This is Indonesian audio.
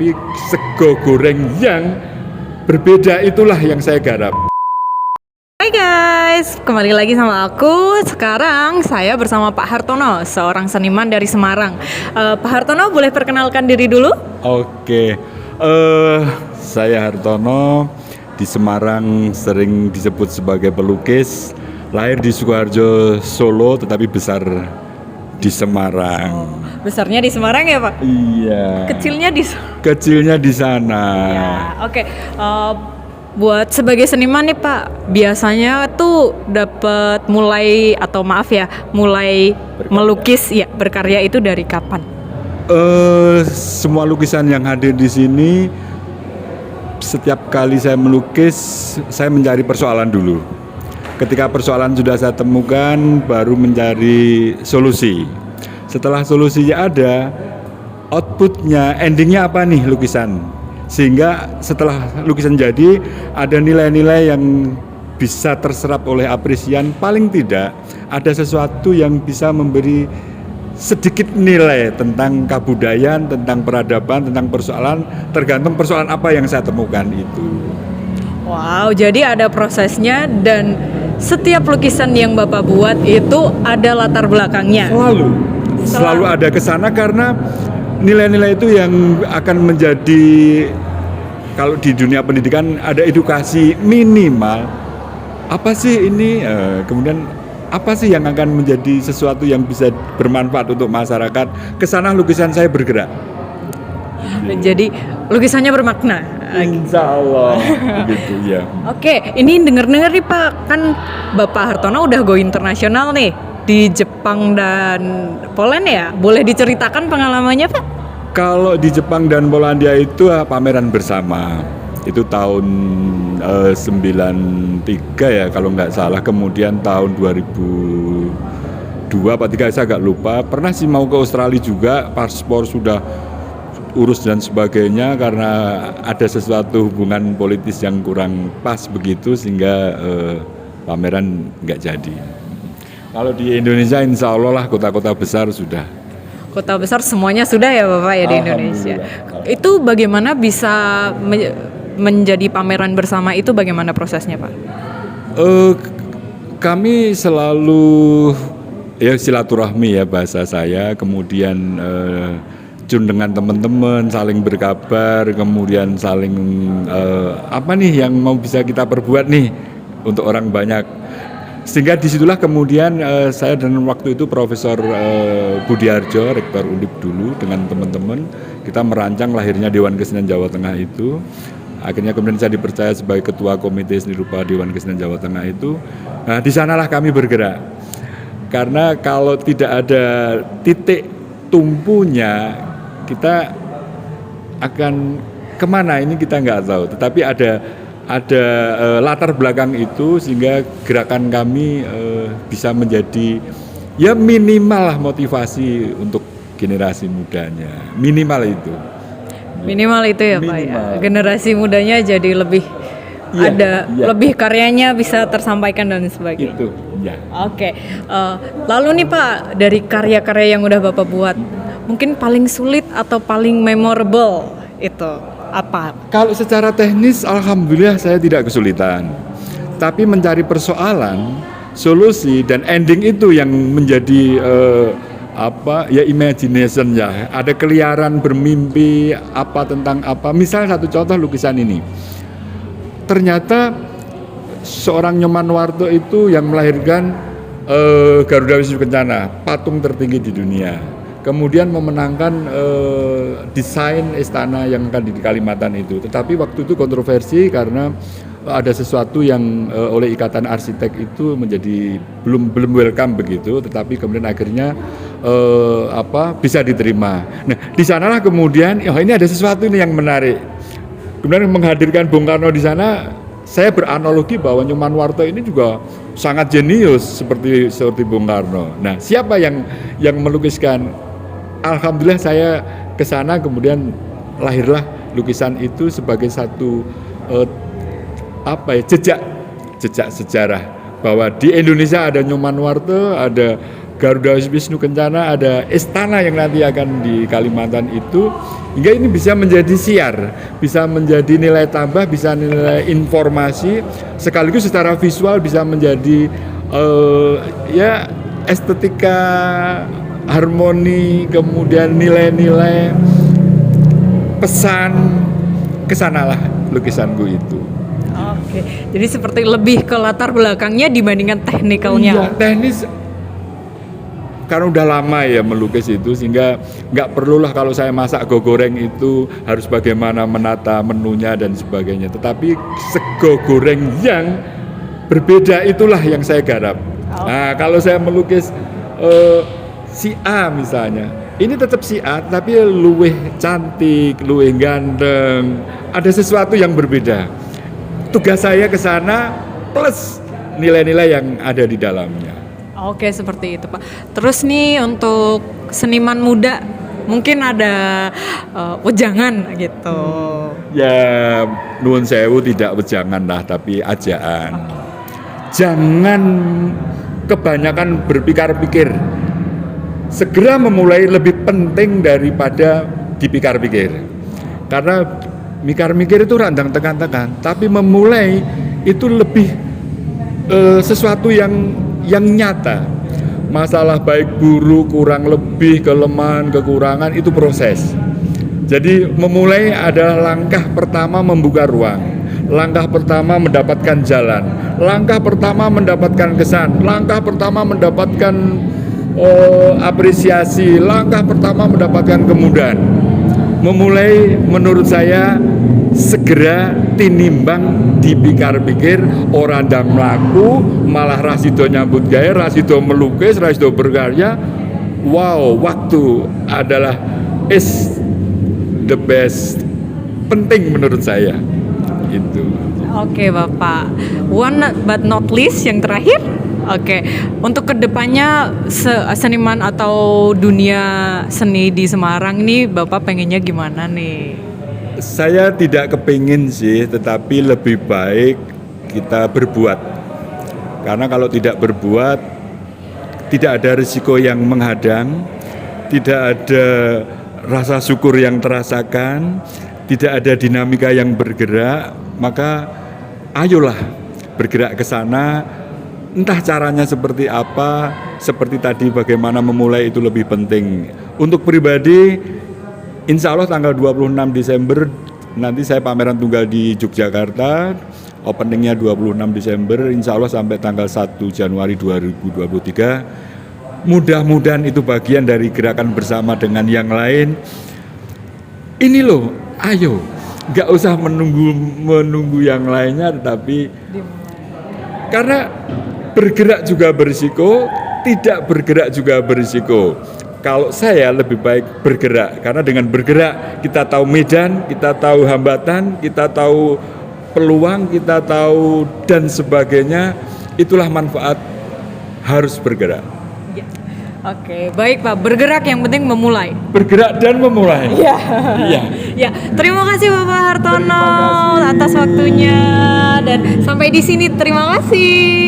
tetapi sego goreng yang berbeda itulah yang saya garap. Hai guys, kembali lagi sama aku. Sekarang saya bersama Pak Hartono, seorang seniman dari Semarang. Pak Hartono boleh perkenalkan diri dulu? Oke, saya Hartono, di Semarang sering disebut sebagai pelukis. Lahir di Sukoharjo, Solo, tetapi besar di Semarang. Besarnya di Semarang ya Pak? Iya. Kecilnya di sana. Ya, oke. Buat sebagai seniman nih Pak, biasanya tuh dapat mulai melukis ya berkarya itu dari kapan? Semua lukisan yang hadir di sini, setiap kali saya melukis, saya mencari persoalan dulu. Ketika persoalan sudah saya temukan, baru mencari solusi. Setelah solusinya ada, outputnya, endingnya apa nih lukisan? Sehingga setelah lukisan jadi, ada nilai-nilai yang bisa terserap oleh apresian. Paling tidak, ada sesuatu yang bisa memberi sedikit nilai tentang kebudayaan, tentang peradaban, tentang persoalan, tergantung persoalan apa yang saya temukan itu. Wow, jadi ada prosesnya dan setiap lukisan yang Bapak buat itu ada latar belakangnya. Selalu ada kesana karena nilai-nilai itu yang akan menjadi, kalau di dunia pendidikan ada edukasi minimal, apa sih ini, kemudian apa sih yang akan menjadi sesuatu yang bisa bermanfaat untuk masyarakat, kesana lukisan saya bergerak. Jadi lukisannya bermakna. Insya Allah begitu ya. Oke, ini dengar-dengar nih Pak, kan Bapak Hartono udah go internasional nih di Jepang dan Poland ya. Boleh diceritakan pengalamannya Pak? Kalau di Jepang dan Polandia itu pameran bersama. Itu tahun 93 ya kalau nggak salah. Kemudian tahun 2002 apa 3 saya agak lupa. Pernah sih mau ke Australia juga, paspor sudah urus dan sebagainya karena ada sesuatu hubungan politis yang kurang pas begitu sehingga pameran nggak jadi. Kalau di Indonesia insya Allah lah kota-kota besar sudah. Kota besar semuanya sudah ya Bapak ya di Indonesia. Itu bagaimana bisa menjadi pameran bersama itu, bagaimana prosesnya Pak? Kami selalu ya silaturahmi ya bahasa saya, kemudian jun dengan teman-teman, saling berkabar, kemudian saling apa nih yang mau bisa kita perbuat nih untuk orang banyak. Sehingga disitulah kemudian saya dan waktu itu Profesor Budiarjo, Rektor Undip dulu dengan teman-teman, kita merancang lahirnya Dewan Kesenian Jawa Tengah itu. Akhirnya kemudian saya dipercaya sebagai Ketua Komite Seni Rupa Dewan Kesenian Jawa Tengah itu. Nah di sanalah kami bergerak. Karena kalau tidak ada titik tumpunya, kita akan kemana ini kita nggak tahu. Tetapi ada latar belakang itu sehingga gerakan kami bisa menjadi ya minimal lah motivasi untuk generasi mudanya, minimal itu ya Pak ya, generasi mudanya jadi lebih lebih karyanya bisa tersampaikan dan sebagainya itu ya. Oke, lalu nih Pak, dari karya-karya yang udah Bapak buat mungkin paling sulit atau paling memorable itu apa? Kalau secara teknis alhamdulillah saya tidak kesulitan. Tapi mencari persoalan, solusi dan ending itu yang menjadi imagination ya. Ada keliaran bermimpi apa tentang apa. Misal satu contoh lukisan ini. Ternyata seorang Nyoman Warto itu yang melahirkan Garuda Wisnu Kencana, patung tertinggi di dunia. Kemudian memenangkan desain istana yang akan di Kalimantan itu. Tetapi waktu itu kontroversi karena ada sesuatu yang oleh Ikatan Arsitek itu menjadi belum welcome begitu. Tetapi kemudian akhirnya bisa diterima. Nah di sanalah kemudian ini ada sesuatu ini yang menarik. Kemudian menghadirkan Bung Karno di sana, saya beranalogi bahwa Nyoman Warto ini juga sangat jenius seperti Bung Karno. Nah siapa yang melukiskan? Alhamdulillah saya ke sana kemudian lahirlah lukisan itu sebagai satu jejak sejarah bahwa di Indonesia ada Nyoman Warto, ada Garuda Wisnu Kencana ada istana yang nanti akan di Kalimantan itu, hingga ini bisa menjadi siar, bisa menjadi nilai tambah, bisa nilai informasi, sekaligus secara visual bisa menjadi ya estetika, harmoni, kemudian nilai-nilai, pesan, kesanalah lukisanku itu. Oke, jadi seperti lebih ke latar belakangnya dibandingkan teknikalnya. Iya, teknis. Karena udah lama ya melukis itu, sehingga nggak perlulah kalau saya masak goreng itu harus bagaimana menata menunya dan sebagainya. Tetapi sego goreng yang berbeda itulah yang saya garap. Nah, kalau saya melukis si A misalnya, ini tetap si A, tapi luwih cantik, luwih ganteng. Ada sesuatu yang berbeda. Tugas saya ke sana plus nilai-nilai yang ada di dalamnya. Oke, seperti itu Pak. Terus nih untuk seniman muda mungkin ada wejangan gitu. Ya, nuwun sewu tidak wejangan lah, tapi ajaan. Jangan kebanyakan berpikir-pikir. Segera memulai lebih penting daripada dipikir-pikir. Karena mikir-mikir itu randang tekan-tekan, tapi memulai itu lebih sesuatu yang nyata. Masalah baik buruk, kurang lebih, kelemahan, kekurangan itu proses. Jadi memulai adalah langkah pertama membuka ruang. Langkah pertama mendapatkan jalan. Langkah pertama mendapatkan kesan. Langkah pertama mendapatkan apresiasi. Langkah pertama mendapatkan kemudahan. Memulai menurut saya segera tinimbang dipikir-pikir, orang ndang mlaku malah rasido nyambut gawe, rasido melukis, rasido berkarya. Wow, waktu adalah is the best, penting menurut saya itu. Oke Bapak, one but not least yang terakhir. Oke, untuk kedepannya seniman atau dunia seni di Semarang ini Bapak pengennya gimana nih? Saya tidak kepingin sih, tetapi lebih baik kita berbuat. Karena kalau tidak berbuat, tidak ada risiko yang menghadang, tidak ada rasa syukur yang terasakan, tidak ada dinamika yang bergerak, maka ayolah bergerak ke sana. Entah caranya seperti apa, seperti tadi bagaimana memulai itu lebih penting. Untuk pribadi, insya Allah tanggal 26 Desember nanti saya pameran tunggal di Yogyakarta, openingnya 26 Desember, insya Allah sampai tanggal 1 Januari 2023. Mudah-mudahan itu bagian dari gerakan bersama dengan yang lain. Ini loh, ayo, nggak usah menunggu yang lainnya, tetapi karena bergerak juga berisiko, tidak bergerak juga berisiko. Kalau saya lebih baik bergerak, karena dengan bergerak kita tahu medan, kita tahu hambatan, kita tahu peluang, kita tahu dan sebagainya. Itulah manfaat harus bergerak. Ya. Oke, baik Pak, bergerak yang penting memulai. Bergerak dan memulai. Iya. Iya. Ya, terima kasih Bapak Hartono atas waktunya dan sampai di sini terima kasih.